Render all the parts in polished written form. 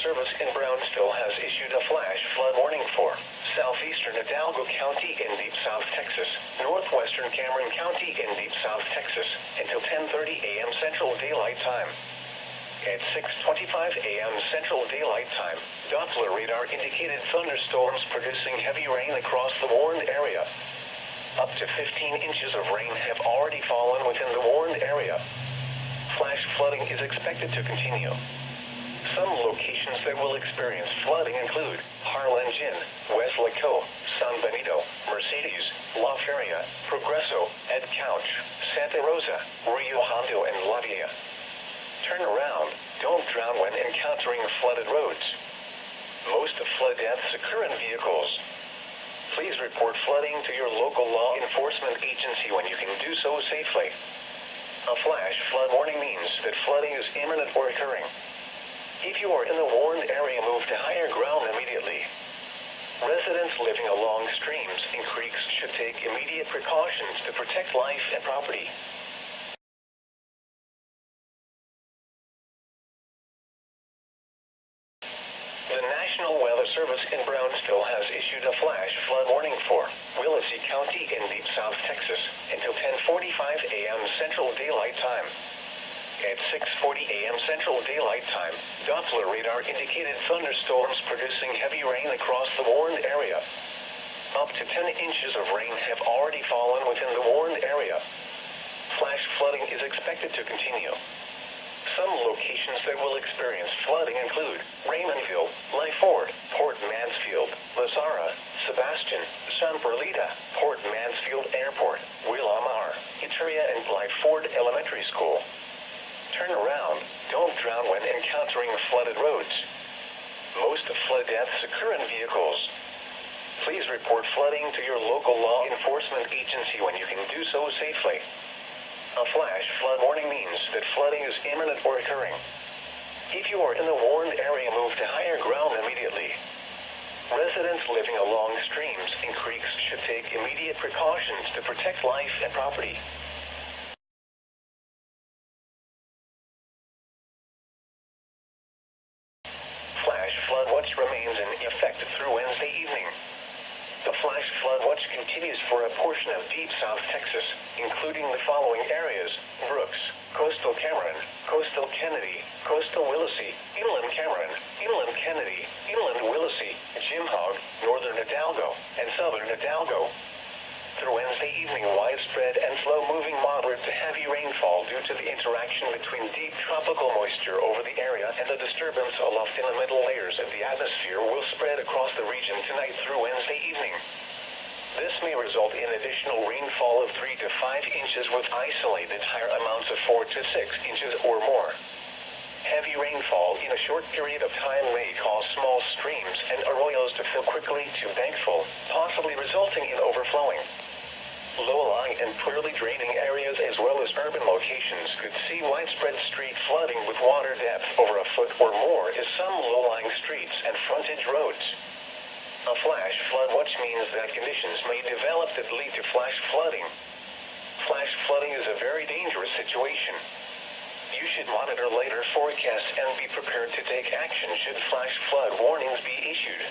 Service in Brownsville has issued a flash flood warning for southeastern Hidalgo County in deep South Texas, northwestern Cameron County in deep South Texas, until 10:30 a.m. Central Daylight Time. At 6:25 a.m. Central Daylight Time, Doppler radar indicated thunderstorms producing heavy rain across the warned area. Up to 15 inches of rain have already fallen within the warned area. Flash flooding is expected to continue. Some locations that will experience flooding include Harlingen, Weslaco, San Benito, Mercedes, La Feria, Progreso, Ed Couch, Santa Rosa, Rio Hondo, and La Villa. Turn around, don't drown when encountering flooded roads. Most flood deaths occur in vehicles. Please report flooding to your local law enforcement agency when you can do so safely. A flash flood warning means that flooding is imminent or occurring. If you are in the warned area, move to higher ground immediately. Residents living along streams and creeks should take immediate precautions to protect life and property. The National Weather Service in Brownsville has issued a flash flood warning for Willacy County in deep South Texas until 10:45 a.m. Central Daylight Time. At 6:40 a.m. Central Daylight Time, Doppler radar indicated thunderstorms producing heavy rain across the warned area. Up to 10 inches of rain have already fallen within the warned area. Flash flooding is expected to continue. Some locations that will experience flooding include Raymondville, Lyford, Port Mansfield, Lazara, Sebastian, San Perlita, Port Mansfield Airport, Willamar, Iteria, and Lyford Elementary School. Turn around, don't drown when encountering flooded roads. Most flood deaths occur in vehicles. Please report flooding to your local law enforcement agency when you can do so safely. A flash flood warning means that flooding is imminent or occurring. If you are in the warned area, move to higher ground immediately. Residents living along streams and creeks should take immediate precautions to protect life and property. Flash flood watch remains in effect through Wednesday evening. The flash flood watch continues for a portion of deep South Texas, including the following areas: Brooks, Coastal Cameron, Coastal Kennedy, Coastal Willacy, Inland Cameron, Inland Kennedy, Inland Willacy, Jim Hog, Northern Hidalgo, and Southern Hidalgo. Through Wednesday evening, widespread and slow-moving moderate to heavy rainfall due to the interaction between deep tropical moisture over the area and the disturbance aloft in the middle layers of the atmosphere will spread across the region tonight through Wednesday evening. This may result in additional rainfall of 3 to 5 inches with isolated higher amounts of 4 to 6 inches or more. Heavy rainfall in a short period of time may cause small streams and arroyos to fill quickly to bankfull, possibly resulting in overflowing. Low-lying and poorly draining areas as well as urban locations could see widespread street flooding with water depth over a foot or more as some low-lying streets and frontage roads. A flash flood watch means that conditions may develop that lead to flash flooding. Flash flooding is a very dangerous situation. You should monitor later forecasts and be prepared to take action should flash flood warnings be issued.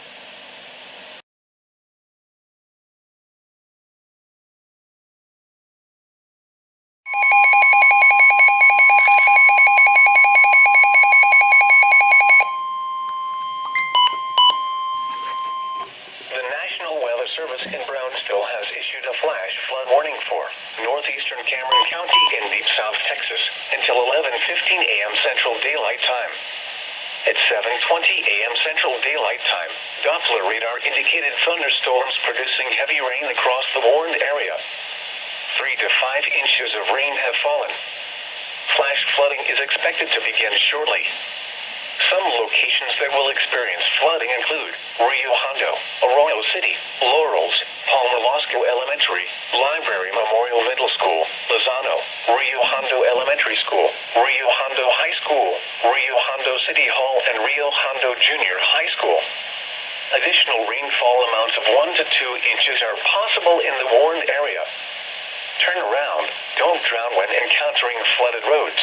The National Weather Service in Brownsville has issued a flash flood warning for northeastern Cameron County in deep South Texas until 11:15 a.m. Central Daylight Time. At 7:20 a.m. Central Daylight Time, Doppler radar indicated thunderstorms producing heavy rain across the warned area. 3 to 5 inches of rain have fallen. Flash flooding is expected to begin shortly. Some locations that will experience flooding include Rio Hondo, Arroyo City, Laurels, Palmer Law School Elementary, Library Memorial Middle School, Lozano, Rio Hondo Elementary School, Rio Hondo High School, Rio Hondo City Hall, and Rio Hondo Junior High School. Additional rainfall amounts of 1 to 2 inches are possible in the warned area. Turn around, don't drown when encountering flooded roads.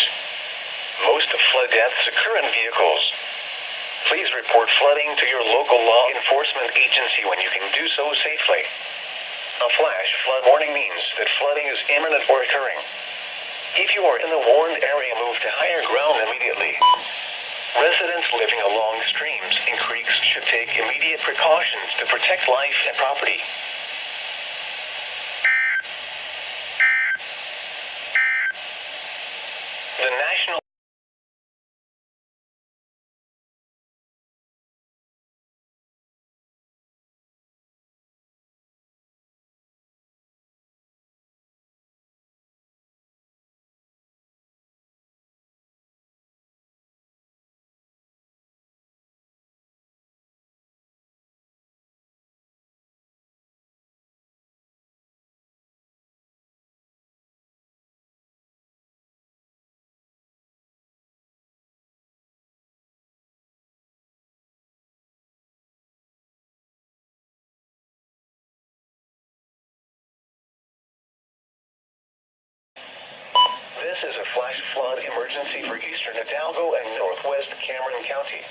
Most flood deaths occur in vehicles. Please report flooding to your local law enforcement agency when you can do so safely. A flash flood warning means that flooding is imminent or occurring. If you are in the warned area, move to higher ground immediately. Residents living along streams and creeks should take immediate precautions to protect life and property. The National This is a flash flood emergency for eastern Hidalgo and northwest Cameron County.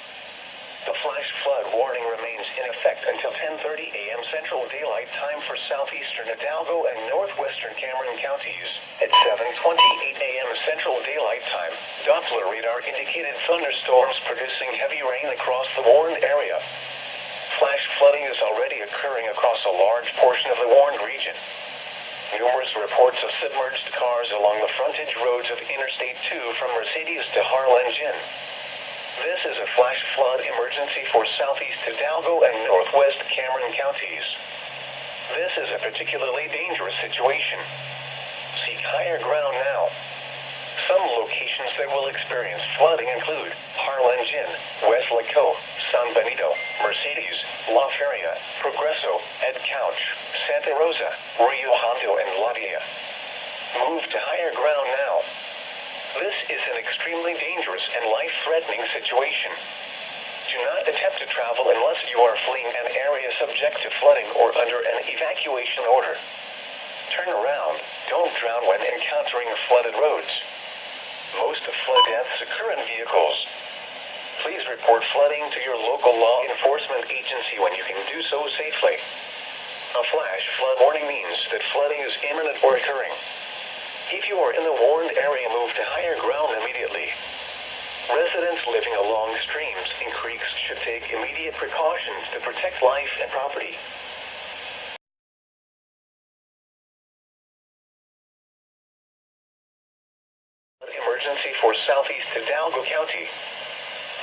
The flash flood warning remains in effect until 10:30 a.m. Central Daylight Time for southeastern Hidalgo and northwestern Cameron counties. At 7:28 a.m. Central Daylight Time, Doppler radar indicated thunderstorms producing heavy rain across the warned area. Flash flooding is already occurring across a large portion of the warned region. Numerous reports of submerged cars along the frontage roads of Interstate 2 from Mercedes to Harlingen. This is a flash flood emergency for southeast Hidalgo and northwest Cameron counties. This is a particularly dangerous situation. Seek higher ground now. Some locations that will experience flooding include Harlingen, Weslaco, San Benito, Mercedes, La Feria, Progreso, Ed Couch, Santa Rosa, Rio Hondo, and La Villa. Move to higher ground now. This is an extremely dangerous and life-threatening situation. Do not attempt to travel unless you are fleeing an area subject to flooding or under an evacuation order. Turn around. Don't drown when encountering flooded roads. Most flood deaths occur in vehicles. Please report flooding to your local law enforcement agency when you can do so safely. A flash flood warning means that flooding is imminent or occurring. If you are in the warned area, move to higher ground immediately. Residents living along streams and creeks should take immediate precautions to protect life and property. Emergency for southeast Hidalgo County.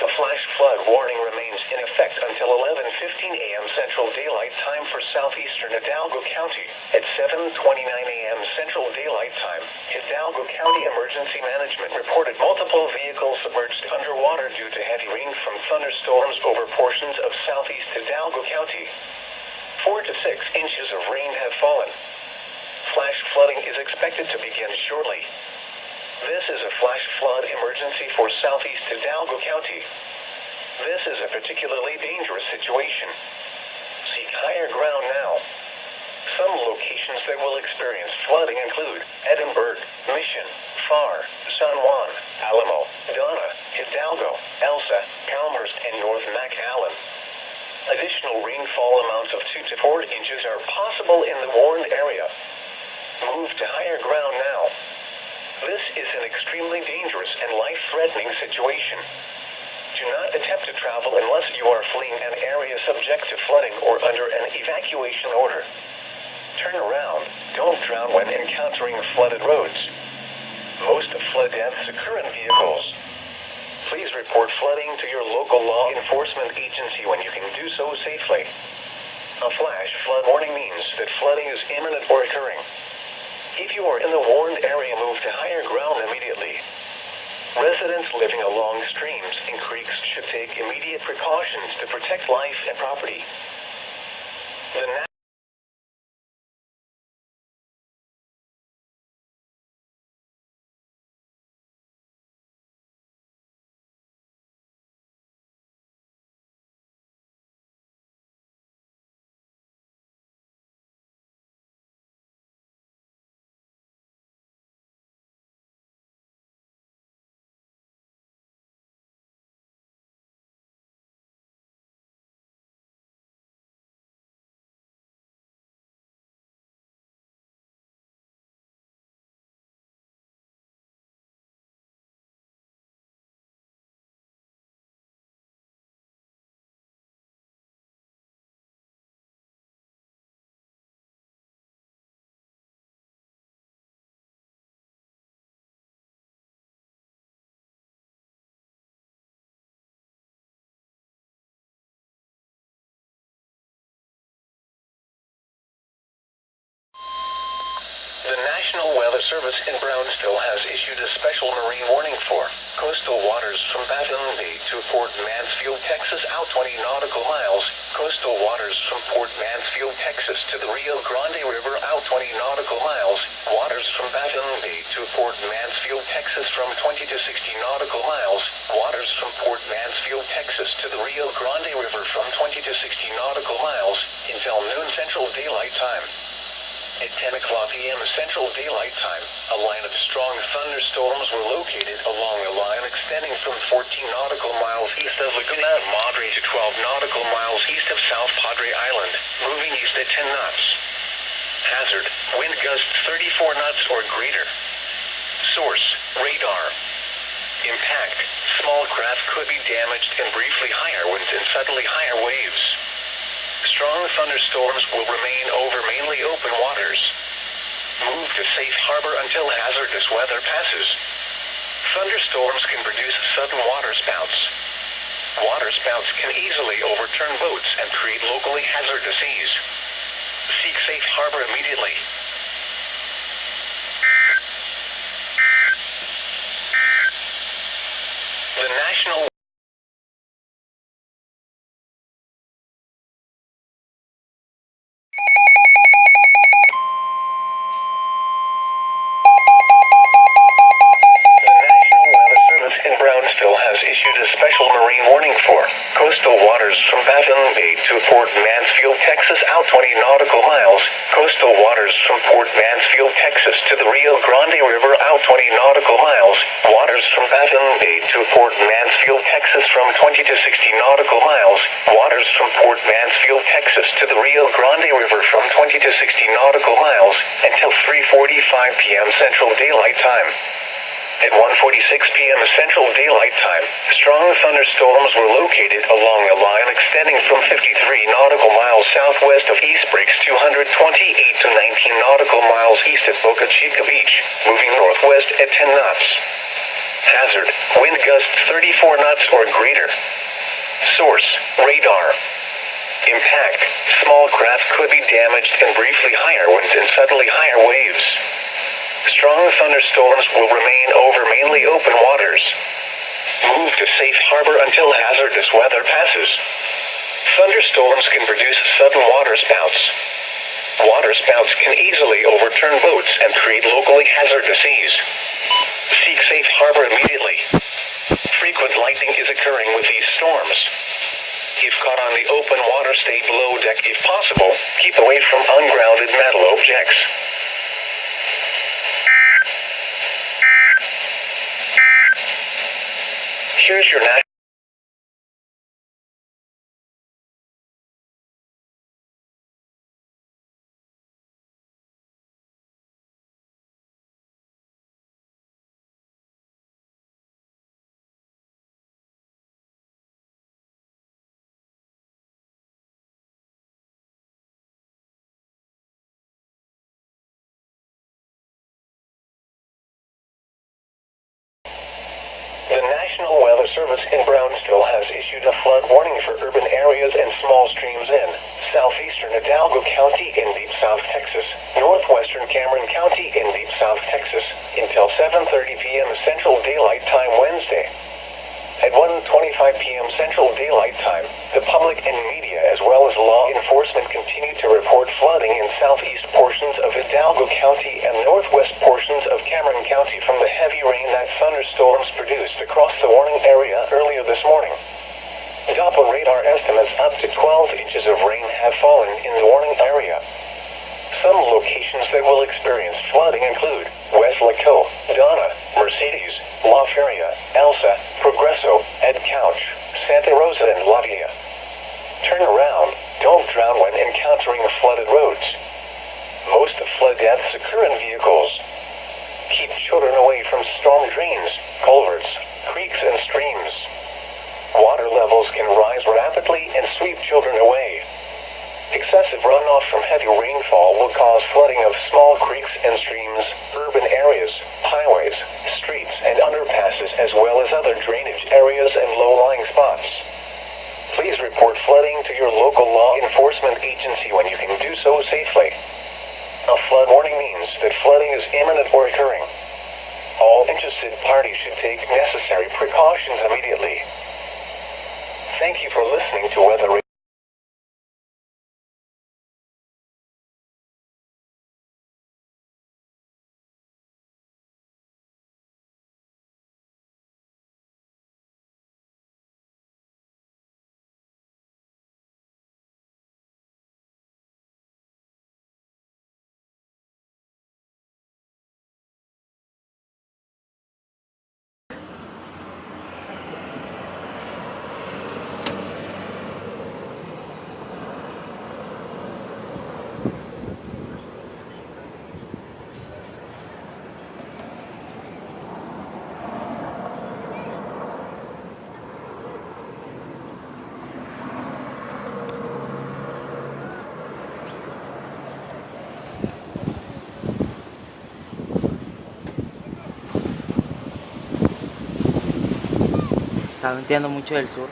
The flash flood warning remains in effect until 11:15 a.m. Central Daylight Time for southeastern Hidalgo County. At 7:29 a.m. Central Daylight Time, Hidalgo County Emergency Management reported multiple vehicles submerged underwater due to heavy rain from thunderstorms over portions of southeast Hidalgo County. 4 to 6 inches of rain have fallen. Flash flooding is expected to begin shortly. This is a flash flood emergency for southeast Hidalgo County. This is a particularly dangerous situation. Seek higher ground now. Some locations that will experience flooding include Edinburgh, Mission, Far, San Juan, Alamo, Donna, Hidalgo, Elsa, Calmhurst, and North McAllen. Additional rainfall amounts of 2 to 4 inches are possible in the warned area. Move to higher ground now. This is an extremely dangerous and life-threatening situation. Do not attempt to travel unless you are fleeing an area subject to flooding or under an evacuation order. Turn around. Don't drown when encountering flooded roads. Most flood deaths occur in vehicles. Please report flooding to your local law enforcement agency when you can do so safely. A flash flood warning means that flooding is imminent or occurring. If you are in the warned area, move to higher ground immediately. Residents living along streams and creeks should take immediate precautions to protect life and property. The National Weather Service in Brownsville has issued a special marine warning for coastal waters from Baton Bay to Port Mansfield, Texas, out 20 nautical miles. Coastal waters from Port Mansfield, Texas to the Rio Grande River, out 20 nautical miles. Waters from Baton Bay to Port Mansfield, Texas, from 20 to 60 nautical miles. Waters from Port Mansfield, Texas to the Rio Grande River, from 20 to 60 nautical miles until noon Central Daylight Time. At 10 o'clock p.m. Central Daylight Time, a line of strong thunderstorms were located along a line extending from 14 nautical miles east of Laguna Madre to 12 nautical miles east of South Padre Island, moving east at 10 knots. Hazard, wind gusts 34 knots or greater. Source, radar. Impact, small craft could be damaged and briefly higher winds and suddenly higher waves. Strong thunderstorms will remain over mainly open waters. Move to safe harbor until hazardous weather passes. Thunderstorms can produce sudden water spouts. Water spouts can easily overturn boats and create locally hazardous seas. Seek safe harbor immediately. The National has issued a special marine warning for coastal waters from Baton Bay to Port Mansfield, Texas, out 20 nautical miles. Coastal waters from Port Mansfield, Texas to the Rio Grande River, out 20 nautical miles. Waters from Baton Bay to Port Mansfield, Texas, from 20 to 60 nautical miles. Waters from Port Mansfield, Texas to the Rio Grande River, from 20 to 60 nautical miles until 3:45 p.m. Central Daylight Time. At 1:46 p.m. Central Daylight Time, strong thunderstorms were located along a line extending from 53 nautical miles southwest of East Breaks, 228 to 19 nautical miles east of Boca Chica Beach, moving northwest at 10 knots. Hazard, wind gusts 34 knots or greater. Source, radar. Impact, small craft could be damaged and briefly higher winds and suddenly higher waves. Strong thunderstorms will remain over mainly open waters. Move to safe harbor until hazardous weather passes. Thunderstorms can produce sudden water spouts. Water spouts can easily overturn boats and create locally hazardous seas. Seek safe harbor immediately. Frequent lightning is occurring with these storms. If caught on the open water, stay below deck if possible. Keep away from ungrounded metal objects. Here's your national. The National Weather Service in Brownsville has issued a flood warning for urban areas and small streams in southeastern Hidalgo County in deep South Texas, northwestern Cameron County in deep South Texas, until 7:30 p.m. Central Daylight Time Wednesday. At 1:25 p.m. Central Daylight Time, the public and media as well as law enforcement continue to report flooding in southeast portions of Hidalgo County and northwest portions of Cameron County from the heavy rain that thunderstorms produced across the warning area earlier this morning. Doppler radar estimates up to 12 inches of rain have fallen in the warning area. Some locations that will experience flooding include West Laco, Donna, Mercedes, La Feria, Elsa, Progreso, Ed Couch, Santa Rosa, and La Villa. Turn around, don't drown when encountering flooded roads. Most flood deaths occur in vehicles. Keep children away from storm drains, culverts, creeks, and streams. Water levels can rise rapidly and sweep children away. Excessive runoff from heavy rainfall will cause flooding of small creeks and streams, urban areas, highways, streets, and underpasses, as well as other drainage areas and low-lying spots. Please report flooding to your local law enforcement agency when you can do so safely. A flood warning means that flooding is imminent or occurring. All interested parties should take necessary precautions immediately. Thank you for listening to Weather Radio. Está venteando mucho del sur.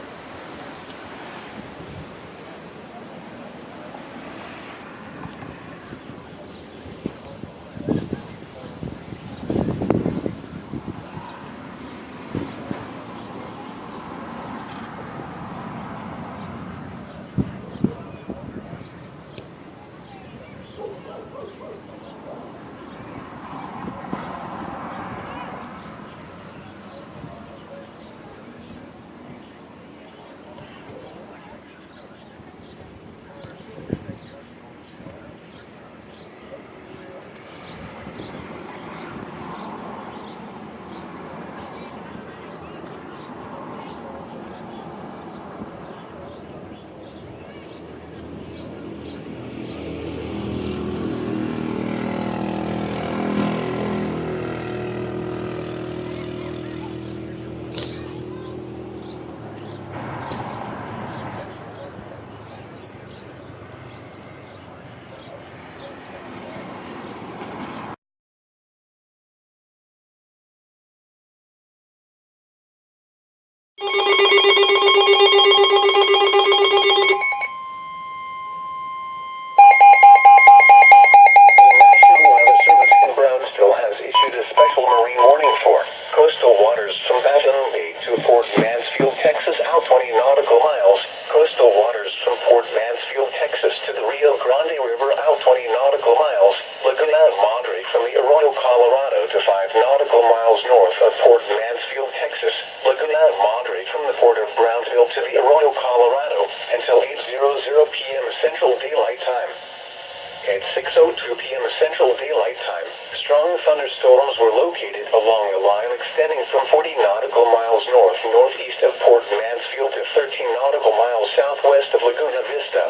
At 6:02 p.m. Central Daylight Time, strong thunderstorms were located along a line extending from 40 nautical miles north-northeast of Port Mansfield to 13 nautical miles southwest of Laguna Vista.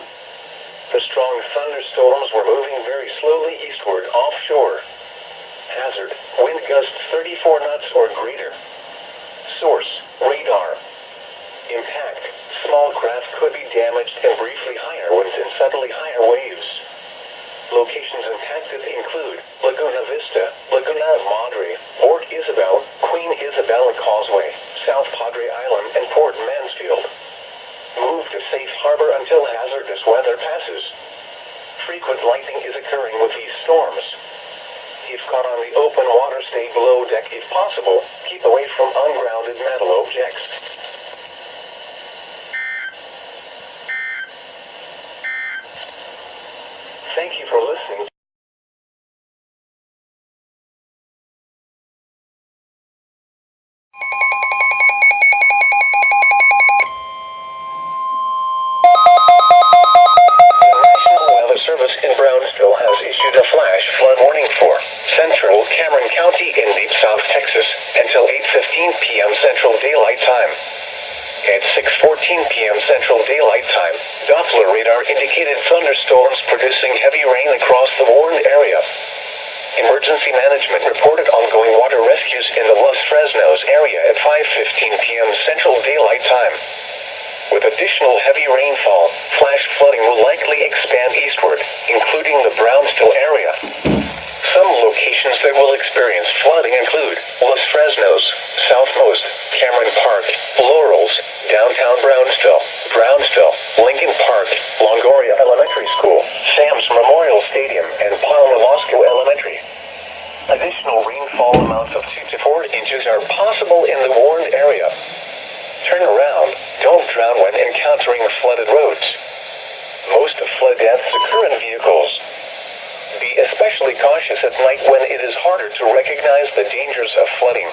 The strong thunderstorms were moving very slowly eastward offshore. Hazard, wind gusts 34 knots or greater. Source, radar. Impact, small craft could be damaged and briefly higher winds and suddenly higher waves. Locations impacted include Laguna Vista, Laguna Madre, Port Isabel, Queen Isabella Causeway, South Padre Island, and Port Mansfield. Move to safe harbor until hazardous weather passes. Frequent lightning is occurring with these storms. If caught on the open water, stay below deck if possible. Keep away from ungrounded metal objects. Thank you for listening. Central Cameron County in deep South Texas until 8:15 p.m. Central Daylight Time. At 6:14 p.m. Central Daylight Time, Doppler radar indicated thunderstorms producing heavy rain across the warned area. Emergency management reported ongoing water rescues in the Los Fresnos area at 5:15 p.m. Central Daylight Time. With additional heavy rainfall, flash flooding will likely expand eastward, including the Brownsville area. Some locations that will experience flooding include Los Fresnos, Southmost, Cameron Park, Laurels, Brownsville, Lincoln Park, Longoria Elementary School, Sam's Memorial Stadium, and Palmer-Losco Elementary. Additional rainfall amounts of 2 to 4 inches are possible in the warned area. Turn around. Don't drown when encountering flooded roads. Most flood deaths occur in vehicles. Be especially cautious at night when it is harder to recognize the dangers of flooding.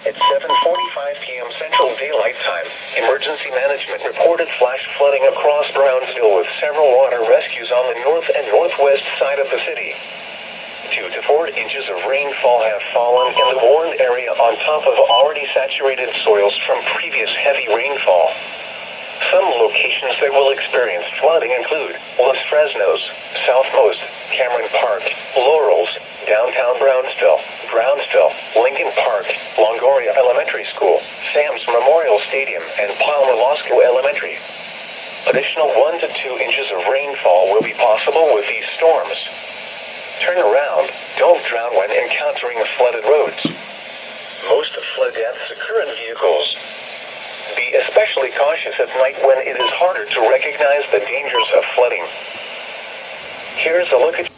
At 7:45 p.m. Central Daylight Time, Emergency Management reported flash flooding across Brownsville with several water rescues on the north and northwest side of the city. 2 to 4 inches of rainfall have fallen in the warned area on top of already saturated soils from previous heavy rainfall. Some locations that will experience flooding include Los Fresnos, Southmost, Cameron Park, Laurels, downtown Brownsville, Lincoln Park, Longoria Elementary School, Sam's Memorial Stadium, and Palmer-Losco Elementary. Additional 1 to 2 inches of rainfall will be possible with these storms. Turn around. Don't drown when encountering flooded roads. Most flood deaths occur in vehicles. Be especially cautious at night when it is harder to recognize the dangers of flooding. Here's a look at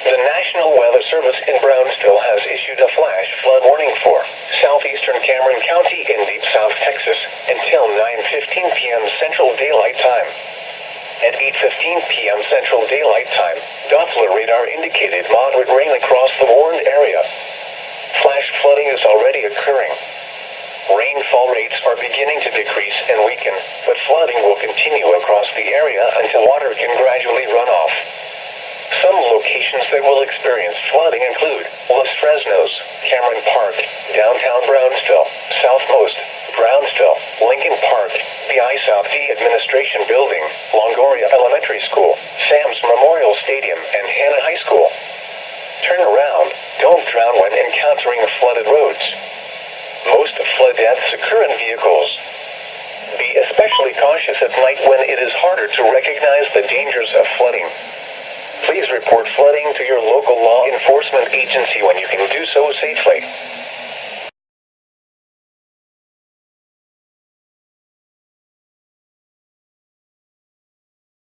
The National Weather Service in Brownsville has issued a flash flood warning for southeastern Cameron County in deep South Texas until 9:15 p.m. Central Daylight Time. At 8:15 p.m. Central Daylight Time, Doppler radar indicated moderate rain across the warned area. Flash flooding is already occurring. Rainfall rates are beginning to decrease and weaken, but flooding will continue across the area until water can gradually run off. Some locations that will experience flooding include Los Fresnos, Cameron Park, downtown Brownsville, Southmost, Brownsville, Lincoln Park, the ISOP Administration Building, Longoria Elementary School, Sam's Memorial Stadium, and Hanna High School. Turn around. Don't drown when encountering flooded roads. Most flood deaths occur in vehicles. Be especially cautious at night when it is harder to recognize the dangers of flooding. Please report flooding to your local law enforcement agency when